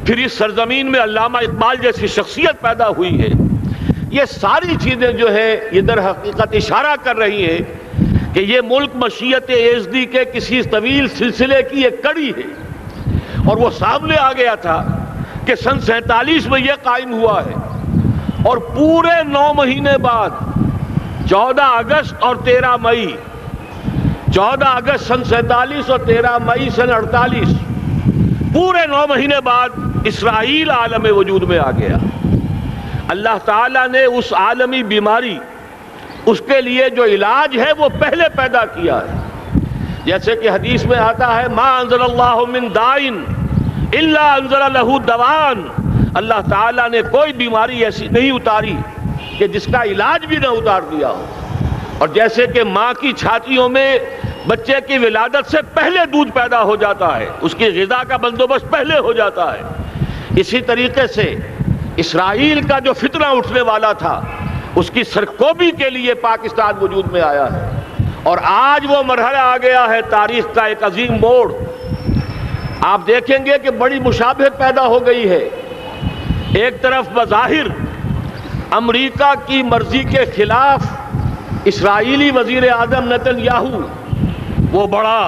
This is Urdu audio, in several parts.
پھر اس سرزمین میں علامہ اقبال جیسی شخصیت پیدا ہوئی ہے. یہ ساری چیزیں جو ہے یہ در حقیقت اشارہ کر رہی ہیں کہ یہ ملک مشیت ایزدی کے کسی طویل سلسلے کی ایک کڑی ہے. اور وہ سامنے آ گیا تھا کہ سن 47 میں یہ قائم ہوا ہے، اور پورے 9 مہینے بعد 14 اگست اور 13 مئی، 14 اگست سن 47 اور 13 مئی سن 48، پورے 9 مہینے بعد اسرائیل عالم وجود میں آ گیا. اللہ تعالیٰ نے اس عالمی بیماری، اس کے لیے جو علاج ہے وہ پہلے پیدا کیا ہے. جیسے کہ حدیث میں آتا ہے ما انزل اللہ من دائن الا انزل لہ دوان. اللہ تعالیٰ نے کوئی بیماری ایسی نہیں اتاری کہ جس کا علاج بھی نہ اتار دیا ہو. اور جیسے کہ ماں کی چھاتیوں میں بچے کی ولادت سے پہلے دودھ پیدا ہو جاتا ہے، اس کی غذا کا بندوبست پہلے ہو جاتا ہے، اسی طریقے سے اسرائیل کا جو فتنہ اٹھنے والا تھا اس کی سرکوبی کے لیے پاکستان وجود میں آیا ہے. اور آج وہ مرحلہ آ گیا ہے تاریخ کا ایک عظیم موڑ. آپ دیکھیں گے کہ بڑی مشابہت پیدا ہو گئی ہے. ایک طرف بظاہر امریکہ کی مرضی کے خلاف اسرائیلی وزیر اعظم نیتن یاہو وہ بڑا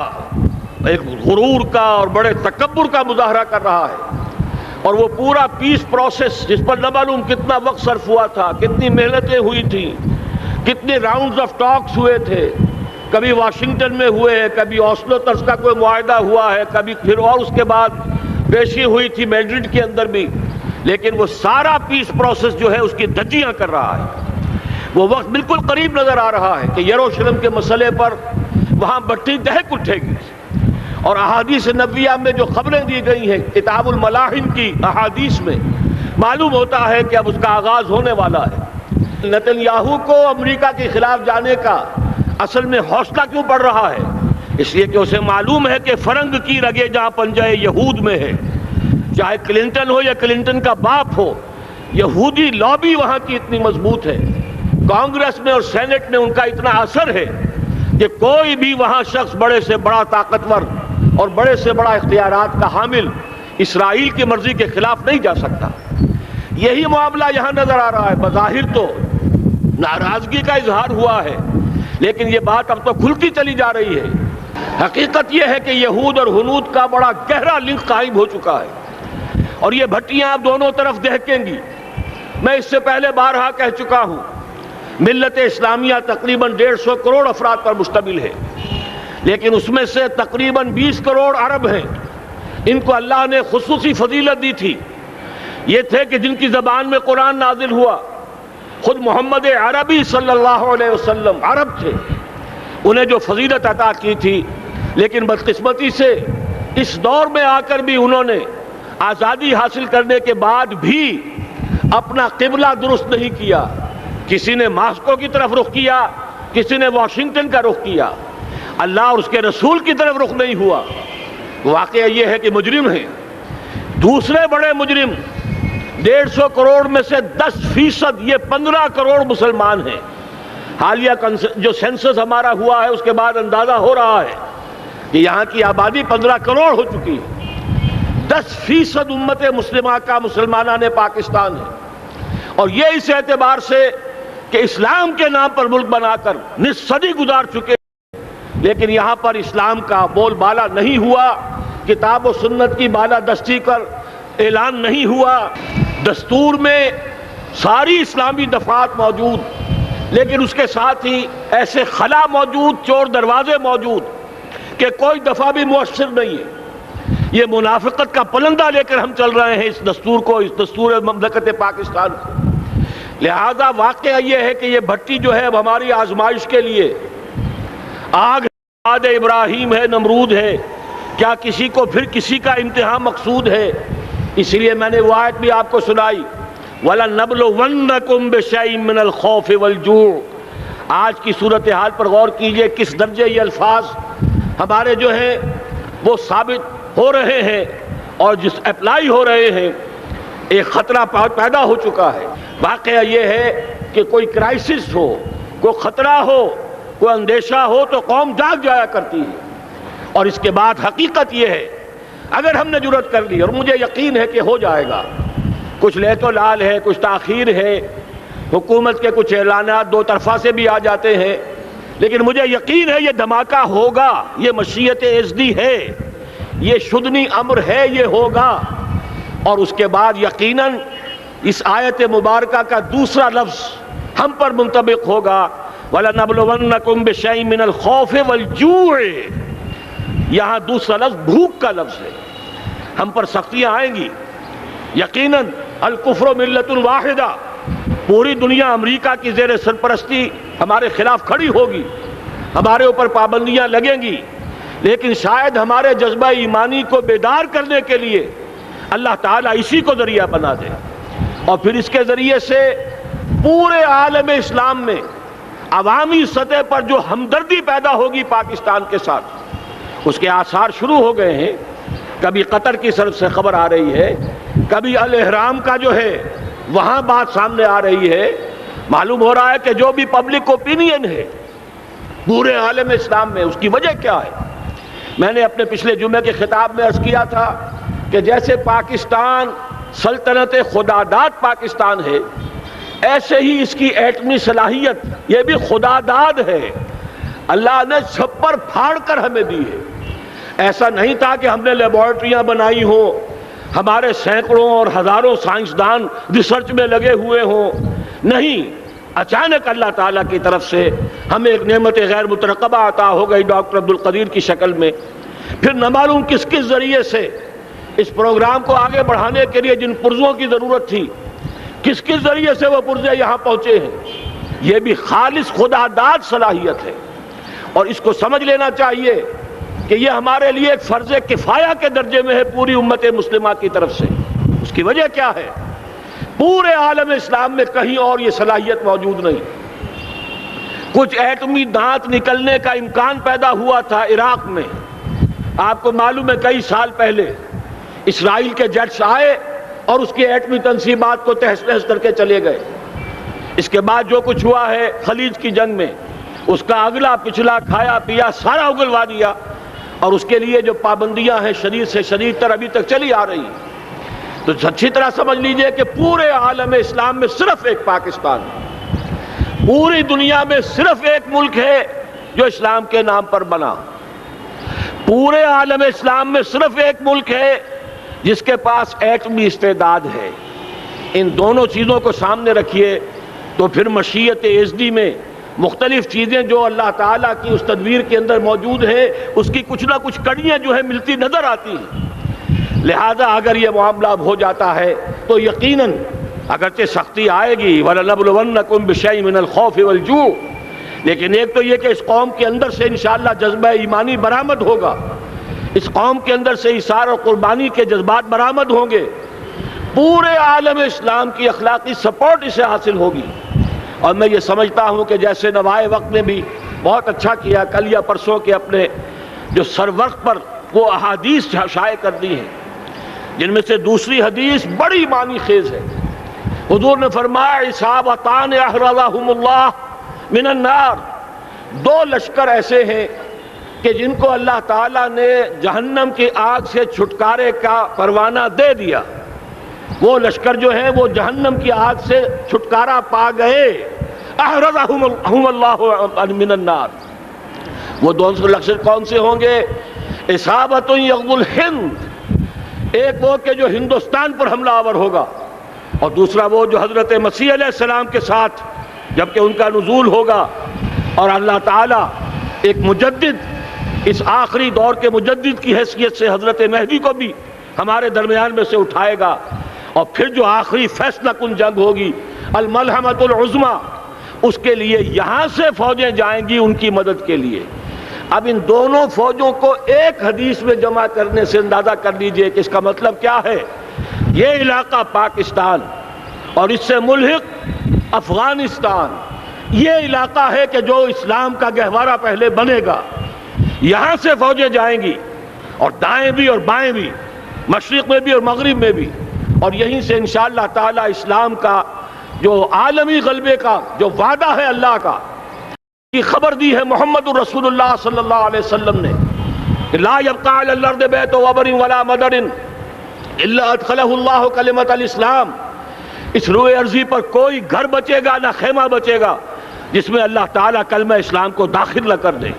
ایک غرور کا اور بڑے تکبر کا مظاہرہ کر رہا ہے، اور وہ پورا پیس پروسیس جس پر نہ معلوم کتنا وقت صرف ہوا تھا، کتنی محنتیں ہوئی تھیں، کتنے راؤنڈز آف ٹاکس ہوئے تھے، کبھی واشنگٹن میں ہوئے ہیں، کبھی اوسلو طرز کا کوئی معاہدہ ہوا ہے، کبھی پھر اور اس کے بعد پیشی ہوئی تھی میڈرڈ کے اندر بھی، لیکن وہ سارا پیس پروسیس جو ہے اس کی دھجیاں کر رہا ہے. وہ وقت بالکل قریب نظر آ رہا ہے کہ یروشلم کے مسئلے پر وہاں بٹی دہک اٹھے گی. اور احادیث نبویہ میں جو خبریں دی گئی ہیں کتاب الملاحم کی احادیث میں معلوم ہوتا ہے کہ اب اس کا آغاز ہونے والا ہے. نیتن یاہو کو امریکہ کے خلاف جانے کا اصل میں حوصلہ کیوں پڑ رہا ہے؟ اس لیے کہ اسے معلوم ہے کہ فرنگ کی رگیں جہاں پنجہ یہود میں ہے، چاہے کلنٹن ہو یا کلنٹن کا باپ ہو، یہودی لابی وہاں کی اتنی مضبوط ہے، کانگریس میں اور سینٹ میں ان کا اتنا اثر ہے کہ کوئی بھی وہاں شخص بڑے سے بڑا طاقتور اور بڑے سے بڑا اختیارات کا حامل اسرائیل کی مرضی کے خلاف نہیں جا سکتا. یہی معاملہ یہاں نظر آ رہا ہے. بظاہر تو ناراضگی کا اظہار ہوا ہے، لیکن یہ بات اب تو کھلتی چلی جا رہی ہے. حقیقت یہ ہے کہ یہود اور ہنود کا بڑا گہرا لنک قائم ہو چکا ہے، اور یہ بھٹیاں اب دونوں طرف دہکیں گی. میں اس سے پہلے بارہا کہہ چکا ہوں، ملت اسلامیہ تقریباً 150 کروڑ افراد پر مشتمل ہے، لیکن اس میں سے تقریباً 20 کروڑ عرب ہیں. ان کو اللہ نے خصوصی فضیلت دی تھی. یہ تھے کہ جن کی زبان میں قرآن نازل ہوا، خود محمد عربی صلی اللہ علیہ وسلم عرب تھے، انہیں جو فضیلت عطا کی تھی. لیکن بدقسمتی سے اس دور میں آ کر بھی انہوں نے آزادی حاصل کرنے کے بعد بھی اپنا قبلہ درست نہیں کیا. کسی نے ماسکو کی طرف رخ کیا، کسی نے واشنگٹن کا رخ کیا، اللہ اور اس کے رسول کی طرف رخ نہیں ہوا. واقعہ یہ ہے کہ مجرم ہیں. دوسرے بڑے مجرم 150 کروڑ میں سے 10% یہ 15 کروڑ مسلمان ہیں. حالیہ جو سینسس ہمارا ہوا ہے اس کے بعد اندازہ ہو رہا ہے کہ یہاں کی آبادی 15 کروڑ ہو چکی ہے. 10% امت مسلمہ کا مسلمانان پاکستان ہے، اور یہ اس اعتبار سے کہ اسلام کے نام پر ملک بنا کر نصف صدی گزار چکے، لیکن یہاں پر اسلام کا بول بالا نہیں ہوا، کتاب و سنت کی بالا دستی کر اعلان نہیں ہوا. دستور میں ساری اسلامی دفعات موجود، لیکن اس کے ساتھ ہی ایسے خلا موجود، چور دروازے موجود کہ کوئی دفعہ بھی مؤثر نہیں ہے. یہ منافقت کا پلندہ لے کر ہم چل رہے ہیں اس دستور کو، اس دستور مملکت پاکستان کو. لہذا واقعہ یہ ہے کہ یہ بھٹی جو ہے اب ہماری آزمائش کے لیے آگ آد ابراہیم ہے، نمرود ہے. کیا کسی کو پھر کسی کا امتحان مقصود ہے؟ اس لیے میں نے وہ آیت بھی آپ کو سنائی، وَلَنَّبْلُوَنَّكُمْ بِشَيْءٍ مِّنَ الْخَوْفِ وَالْجُوعِ. آج کی صورتحال پر غور کیجئے، کس درجے یہ الفاظ ہمارے جو ہیں وہ ثابت ہو رہے ہیں اور جس اپلائی ہو رہے ہیں. ایک خطرہ پیدا ہو چکا ہے. واقعہ یہ ہے کہ کوئی کرائسس ہو، کوئی خطرہ ہو، کوئی اندیشہ ہو تو قوم جاگ جایا کرتی ہے. اور اس کے بعد حقیقت یہ ہے اگر ہم نے جرأت کر لی، اور مجھے یقین ہے کہ ہو جائے گا، کچھ لیت و لال ہے، کچھ تاخیر ہے، حکومت کے کچھ اعلانات دو طرفہ سے بھی آ جاتے ہیں، لیکن مجھے یقین ہے یہ دھماکہ ہوگا، یہ مشیت اعزدی ہے، یہ شدنی امر ہے، یہ ہوگا۔ اور اس کے بعد یقیناً اس آیت مبارکہ کا دوسرا لفظ ہم پر منطبق ہوگا، وَلَنَبْلُوَنَّكُمْ بِشَيْءٍ مِّنَ الْخَوْفِ وَالْجُوعِ۔ یہاں دوسرا لفظ بھوک کا لفظ ہے، ہم پر سختیاں آئیں گی یقیناً۔ الکفر ملت واحدہ، پوری دنیا امریکہ کی زیر سرپرستی ہمارے خلاف کھڑی ہوگی، ہمارے اوپر پابندیاں لگیں گی، لیکن شاید ہمارے جذبہ ایمانی کو بیدار کرنے کے لیے اللہ تعالیٰ اسی کو ذریعہ بنا دے، اور پھر اس کے ذریعے سے پورے عالم اسلام میں عوامی سطح پر جو ہمدردی پیدا ہوگی پاکستان کے ساتھ، اس کے آثار شروع ہو گئے ہیں۔ کبھی قطر کی طرف سے خبر آ رہی ہے، کبھی الاحرام کا جو ہے وہاں بات سامنے آ رہی ہے۔ معلوم ہو رہا ہے کہ جو بھی پبلک اوپینین ہے پورے عالم اسلام میں، اس کی وجہ کیا ہے؟ میں نے اپنے پچھلے جمعے کے خطاب میں عرض کیا تھا کہ جیسے پاکستان سلطنت خداداد پاکستان ہے، ایسے ہی اس کی ایٹمی صلاحیت یہ بھی خداداد ہے، اللہ نے چھپر پھاڑ کر ہمیں دی ہے۔ ایسا نہیں تھا کہ ہم نے لیبارٹریاں بنائی ہوں، ہمارے سینکڑوں اور ہزاروں سائنسدان ریسرچ میں لگے ہوئے ہوں، نہیں، اچانک اللہ تعالیٰ کی طرف سے ہمیں ایک نعمت غیر مترقبہ عطا ہو گئی ڈاکٹر عبدالقدیر کی شکل میں۔ پھر نہ معلوم کس کس ذریعے سے اس پروگرام کو آگے بڑھانے کے لیے جن پرزوں کی ضرورت تھی، کس کس ذریعے سے وہ پرزے یہاں پہنچے ہیں۔ یہ بھی خالص خداداد صلاحیت ہے، اور اس کو سمجھ لینا چاہیے کہ یہ ہمارے لیے ایک فرض کفایہ کے درجے میں ہے پوری امت مسلمہ کی طرف سے۔ اس کی وجہ کیا ہے؟ پورے عالم اسلام میں کہیں اور یہ صلاحیت موجود نہیں۔ کچھ ایٹمی دانت نکلنے کا امکان پیدا ہوا تھا عراق میں، آپ کو معلوم ہے کئی سال پہلے اسرائیل کے جیٹس آئے اور اس کی ایٹمی تنصیبات کو تہس نہس کر کے چلے گئے۔ اس کے بعد جو کچھ ہوا ہے خلیج کی جنگ میں، اس کا اگلا پچھلا کھایا پیا سارا اگلوا دیا، اور اس کے لیے جو پابندیاں ہیں شدید سے شدید تر ابھی تک چلی آ رہی ہیں۔ تو اچھی طرح سمجھ لیجئے کہ پورے عالم اسلام میں صرف ایک پاکستان ہے، پوری دنیا میں صرف ایک ملک ہے جو اسلام کے نام پر بنا، پورے عالم اسلام میں صرف ایک ملک ہے جس کے پاس ایٹمی استعداد ہے۔ ان دونوں چیزوں کو سامنے رکھیے تو پھر مشیت اعزدی میں مختلف چیزیں جو اللہ تعالیٰ کی اس تدبیر کے اندر موجود ہے، اس کی کچھ نہ کچھ کڑیاں جو ہے ملتی نظر آتی ہیں۔ لہذا اگر یہ معاملہ ہو جاتا ہے تو یقیناً اگرچہ سختی آئے گی، وَلَنَبْلُوَنَّكُمْ بِشَيْءٍ مِّنَ الْخَوْفِ وَالْجُوعِ، لیکن ایک تو یہ کہ اس قوم کے اندر سے انشاءاللہ جذبہ ایمانی برآمد ہوگا، اس قوم کے اندر سے ایثار اور قربانی کے جذبات برآمد ہوں گے، پورے عالم اسلام کی اخلاقی سپورٹ اسے حاصل ہوگی۔ اور میں یہ سمجھتا ہوں کہ جیسے نوائے وقت نے بھی بہت اچھا کیا، کل یا پرسوں کے اپنے جو سر وقت پر وہ احادیث شائع کر دی ہیں، جن میں سے دوسری حدیث بڑی معنی خیز ہے۔ حضور نے فرمایا اصابتان احرزہم اللہ من النار، دو لشکر ایسے ہیں کہ جن کو اللہ تعالیٰ نے جہنم کی آگ سے چھٹکارے کا پروانہ دے دیا۔ وہ لشکر جو ہیں وہ جہنم کی آگ سے چھٹکارا پا گئے، احرزہم اللہ من النار۔ وہ دونوں لشکر کون سے ہوں گے؟ اصابت یغزو الہند، ایک وہ کہ جو ہندوستان پر حملہ آور ہوگا، اور دوسرا وہ جو حضرت مسیح علیہ السلام کے ساتھ جبکہ ان کا نزول ہوگا، اور اللہ تعالیٰ ایک مجدد، اس آخری دور کے مجدد کی حیثیت سے حضرت مہدی کو بھی ہمارے درمیان میں سے اٹھائے گا، اور پھر جو آخری فیصلہ کن جنگ ہوگی الملحمۃ العظمیٰ، اس کے لیے یہاں سے فوجیں جائیں گی ان کی مدد کے لیے۔ اب ان دونوں فوجوں کو ایک حدیث میں جمع کرنے سے اندازہ کر لیجئے کہ اس کا مطلب کیا ہے۔ یہ علاقہ پاکستان اور اس سے ملحق افغانستان، یہ علاقہ ہے کہ جو اسلام کا گہوارہ پہلے بنے گا، یہاں سے فوجیں جائیں گی، اور دائیں بھی اور بائیں بھی، مشرق میں بھی اور مغرب میں بھی، اور یہیں سے انشاءاللہ تعالی اسلام کا جو عالمی غلبے کا جو وعدہ ہے اللہ کا، کی خبر دی ہے محمد الرسول اللہ صلی اللہ علیہ وسلم نے، لا يبقى على الارض بیت وبر ولا مدر الا ادخلہ اللہ کلمۃ الاسلام، اس روئے ارضی پر کوئی گھر بچے گا نہ خیمہ بچے گا جس میں اللہ تعالیٰ کلمہ اسلام کو داخل نہ کر دے۔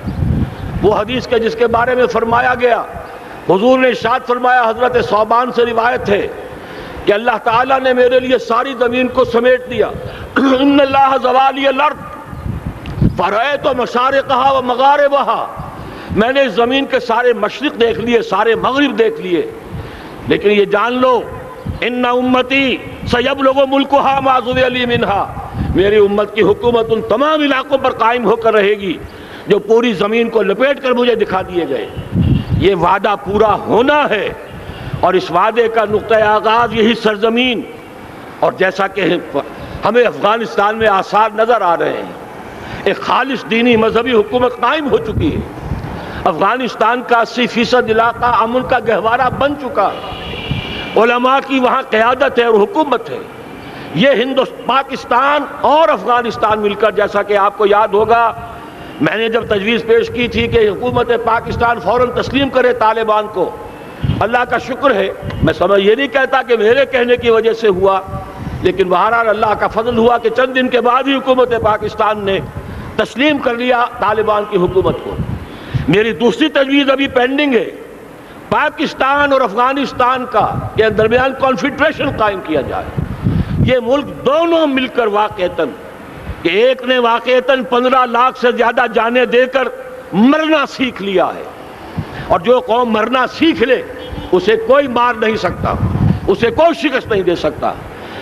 وہ حدیث کے جس کے بارے میں فرمایا گیا، حضور نے ارشاد فرمایا، حضرت ثوبان سے روایت ہے کہ اللہ تعالیٰ نے میرے لیے ساری زمین کو سمیٹ دیا۔ ان اللہ زوالی الارض فرأیت مشارقہا و مغاربہا، میں نے اس زمین کے سارے مشرق دیکھ لیے، سارے مغرب دیکھ لیے، لیکن یہ جان لو ان امتی سیبلغ ملکہا ما ظل لی منہا، میری امت کی حکومت ان تمام علاقوں پر قائم ہو کر رہے گی جو پوری زمین کو لپیٹ کر مجھے دکھا دیے گئے۔ یہ وعدہ پورا ہونا ہے، اور اس وعدے کا نقطہ آغاز یہی سرزمین، اور جیسا کہ ہمیں افغانستان میں آثار نظر آ رہے ہیں، ایک خالص دینی مذہبی حکومت قائم ہو چکی ہے۔ افغانستان کا 80% علاقہ امن کا گہوارہ بن چکا ہے، علماء کی وہاں قیادت ہے اور حکومت ہے۔ یہ پاکستان اور افغانستان مل کر، جیسا کہ آپ کو یاد ہوگا میں نے جب تجویز پیش کی تھی کہ حکومت پاکستان فوراً تسلیم کرے طالبان کو، اللہ کا شکر ہے، میں یہ نہیں کہتا کہ میرے کہنے کی وجہ سے ہوا، لیکن بہرحال اللہ کا فضل ہوا کہ چند دن کے بعد ہی حکومت پاکستان نے تسلیم کر لیا طالبان کی حکومت کو۔ میری دوسری تجویز ابھی پینڈنگ ہے، پاکستان اور افغانستان کا کے درمیان کانفیڈریشن قائم کیا جائے۔ یہ ملک دونوں مل کر واقعتاً، کہ ایک نے واقعتاً 15 لاکھ سے زیادہ جانیں دے کر مرنا سیکھ لیا ہے، اور جو قوم مرنا سیکھ لے اسے کوئی مار نہیں سکتا، اسے کوئی شکست نہیں دے سکتا،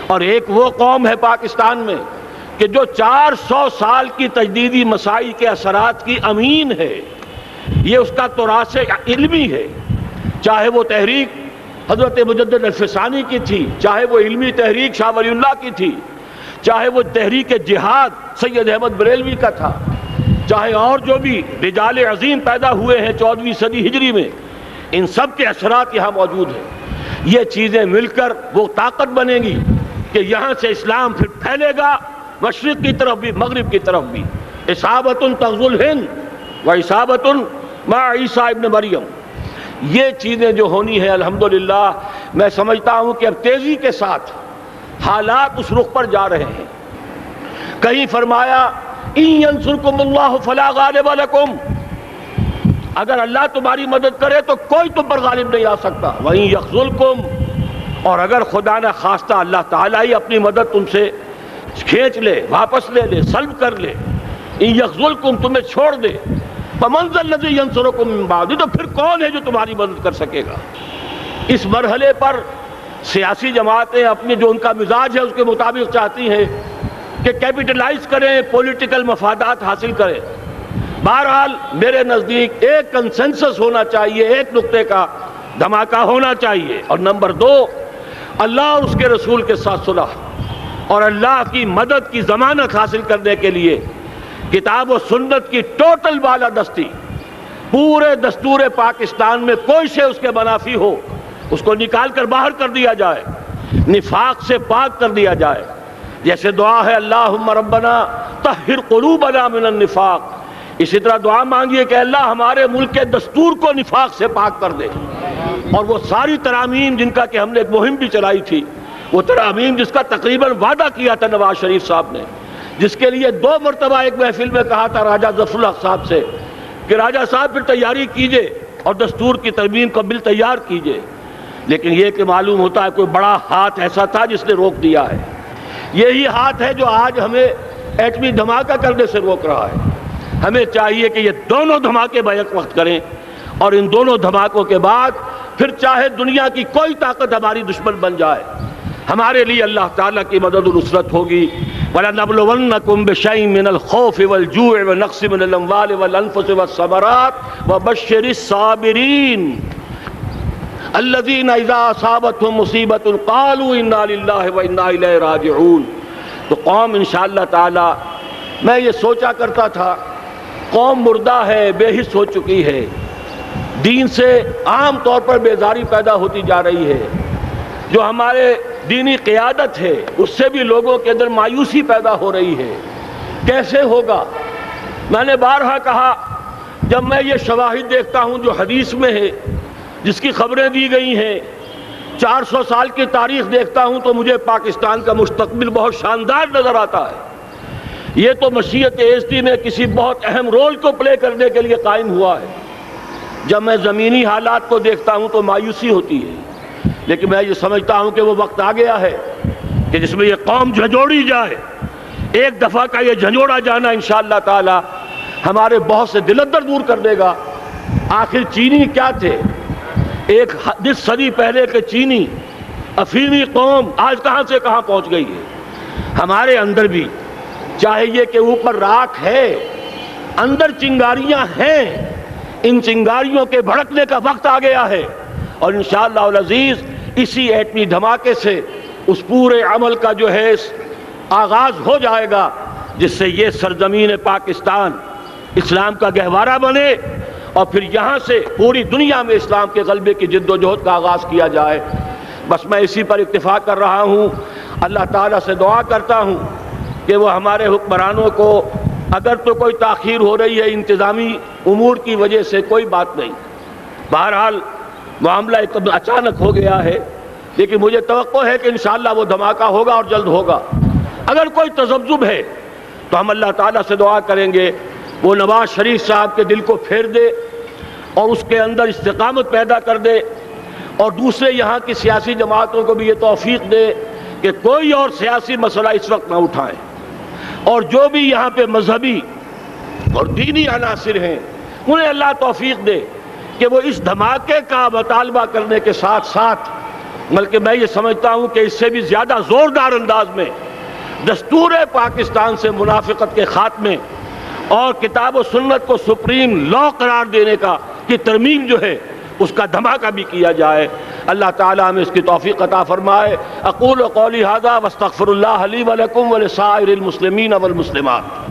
اور ایک وہ قوم ہے پاکستان میں کہ جو 400 سال کی تجدیدی مسائی کے اثرات کی امین ہے، یہ اس کا تراث علمی ہے، چاہے وہ تحریک حضرت مجدد الفسانی کی تھی، چاہے وہ علمی تحریک شاہ ولی اللہ کی تھی، چاہے وہ تحریک جہاد سید احمد بریلوی کا تھا، چاہے اور جو بھی رجال عظیم پیدا ہوئے ہیں 14ویں صدی ہجری میں، ان سب کے اثرات یہاں موجود ہیں۔ یہ چیزیں مل کر وہ طاقت بنے گی کہ یہاں سے اسلام پھر پھیلے گا، مشرق کی طرف بھی مغرب کی طرف بھی۔ اصابۃ تغزو الہند و اصابۃ مع عیسیٰ ابن مریم، یہ چیزیں جو ہونی ہیں الحمدللہ میں سمجھتا ہوں کہ اب تیزی کے ساتھ حالات اس رخ پر جا رہے ہیں۔ کہیں فرمایا ان ینصرکم اللہ فلا غالب لکم، اگر اللہ تمہاری مدد کرے تو کوئی تم پر غالب نہیں آ سکتا، وَإِن يَخْذُلْكُمْ، اور اگر خدا نہ خواستہ اللہ تعالیٰ ہی اپنی مدد تم سے کھینچ لے، واپس لے لے، سلب کر لے، ان یخذلکم، تمہیں چھوڑ دے، فمن ذا الذی ینصرکم من بعد، تو پھر کون ہے جو تمہاری مدد کر سکے گا۔ اس مرحلے پر سیاسی جماعتیں اپنے جو ان کا مزاج ہے اس کے مطابق چاہتی ہیں کہ کیپٹلائز کریں، پولیٹیکل مفادات حاصل کریں۔ بہرحال میرے نزدیک ایک کنسنسس ہونا چاہیے، ایک نقطے کا دھماکہ ہونا چاہیے، اور نمبر 2 اللہ اور اس کے رسول کے ساتھ صلح اور اللہ کی مدد کی ضمانت حاصل کرنے کے لیے کتاب و سنت کی ٹوٹل بالادستی، پورے دستور پاکستان میں کوئی شے اس کے منافی ہو اس کو نکال کر باہر کر دیا جائے، نفاق سے پاک کر دیا جائے۔ جیسے دعا ہے اللہم ربنا طہر قلوبنا من النفاق، اسی طرح دعا مانگیے کہ اللہ ہمارے ملک کے دستور کو نفاق سے پاک کر دے، اور وہ ساری ترامیم جن کا کہ ہم نے ایک مہم بھی چلائی تھی، وہ ترامیم جس کا تقریباً وعدہ کیا تھا نواز شریف صاحب نے، جس کے لیے 2 مرتبہ ایک محفل میں کہا تھا راجہ ظفر الحق صاحب سے کہ راجہ صاحب پھر تیاری کیجئے اور دستور کی ترمیم کا بل تیار کیجئے، لیکن یہ کہ معلوم ہوتا ہے کوئی بڑا ہاتھ ایسا تھا جس نے روک دیا ہے۔ یہی ہاتھ ہے جو آج ہمیں ایٹمی دھماکہ کرنے سے روک رہا ہے۔ ہمیں چاہیے کہ یہ دونوں دھماکے بیک وقت کریں، اور ان دونوں دھماکوں کے بعد پھر چاہے دنیا کی کوئی طاقت ہماری دشمن بن جائے، ہمارے لیے اللہ تعالیٰ کی مدد و نصرت ہوگی۔ وَلَنَبْلُوَنَّكُمْ بِشَيْءٍ مِّنَ الْخَوْفِ وَالْجُوعِ وَنَقْصٍ مِّنَ الْأَمْوَالِ وَالْأَنفُسِ وَالثَّمَرَاتِ وَبَشِّرِ الصَّابِرِينَ الَّذِينَ إِذَا أَصَابَتْهُمْ مُصِيبَةٌ قَالُوا إِنَّا لِلَّهِ وَإِنَّا إِلَيْهِ رَاجِعُونَ۔ تو قوم انشاءاللہ تعالی، میں یہ سوچا کرتا تھا قوم مردہ ہے، بے حس ہو چکی ہے، دین سے عام طور پر بیزاری پیدا ہوتی جا رہی ہے، جو ہمارے دینی قیادت ہے اس سے بھی لوگوں کے اندر مایوسی پیدا ہو رہی ہے۔ کیسے ہوگا؟ میں نے بارہا کہا جب میں یہ شواہد دیکھتا ہوں جو حدیث میں ہے، جس کی خبریں دی گئی ہیں، 400 سال کی تاریخ دیکھتا ہوں، تو مجھے پاکستان کا مستقبل بہت شاندار نظر آتا ہے۔ یہ تو مشیت ایزدی میں کسی بہت اہم رول کو پلے کرنے کے لیے قائم ہوا ہے۔ جب میں زمینی حالات کو دیکھتا ہوں تو مایوسی ہوتی ہے، لیکن میں یہ سمجھتا ہوں کہ وہ وقت آ گیا ہے کہ جس میں یہ قوم جھنجھوڑی جائے۔ ایک دفعہ کا یہ جھنجھوڑا جانا انشاءاللہ تعالی ہمارے بہت سے دل اندر دور کر دے گا۔ آخر چینی کیا تھے؟ ایک 10 صدی پہلے کے چینی افریقی قوم آج کہاں سے کہاں پہنچ گئی ہے۔ ہمارے اندر بھی چاہے یہ کہ اوپر راکھ ہے، اندر چنگاریاں ہیں، ان چنگاریوں کے بھڑکنے کا وقت آ گیا ہے، اور انشاءاللہ العزیز اسی ایٹمی دھماکے سے اس پورے عمل کا جو ہے آغاز ہو جائے گا، جس سے یہ سرزمین پاکستان اسلام کا گہوارہ بنے، اور پھر یہاں سے پوری دنیا میں اسلام کے غلبے کی جد و جہد کا آغاز کیا جائے۔ بس میں اسی پر اتفاق کر رہا ہوں۔ اللہ تعالیٰ سے دعا کرتا ہوں کہ وہ ہمارے حکمرانوں کو، اگر تو کوئی تاخیر ہو رہی ہے انتظامی امور کی وجہ سے، کوئی بات نہیں، بہرحال معاملہ ایک اچانک ہو گیا ہے، لیکن مجھے توقع ہے کہ انشاءاللہ وہ دھماکہ ہوگا اور جلد ہوگا۔ اگر کوئی تذبذب ہے تو ہم اللہ تعالیٰ سے دعا کریں گے وہ نواز شریف صاحب کے دل کو پھیر دے اور اس کے اندر استقامت پیدا کر دے، اور دوسرے یہاں کی سیاسی جماعتوں کو بھی یہ توفیق دے کہ کوئی اور سیاسی مسئلہ اس وقت نہ اٹھائیں، اور جو بھی یہاں پہ مذہبی اور دینی عناصر ہیں انہیں اللہ توفیق دے کہ وہ اس دھماکے کا مطالبہ کرنے کے ساتھ ساتھ، بلکہ میں یہ سمجھتا ہوں کہ اس سے بھی زیادہ زوردار انداز میں دستور پاکستان سے منافقت کے خاتمے اور کتاب و سنت کو سپریم لا قرار دینے کی ترمیم جو ہے اس کا دھماکہ بھی کیا جائے۔ اللہ تعالیٰ ہمیں اس کی توفیق عطا فرمائے۔ اقول قولی ھذا واستغفر اللہ لی ولکم ولسائر المسلمین والمسلمات۔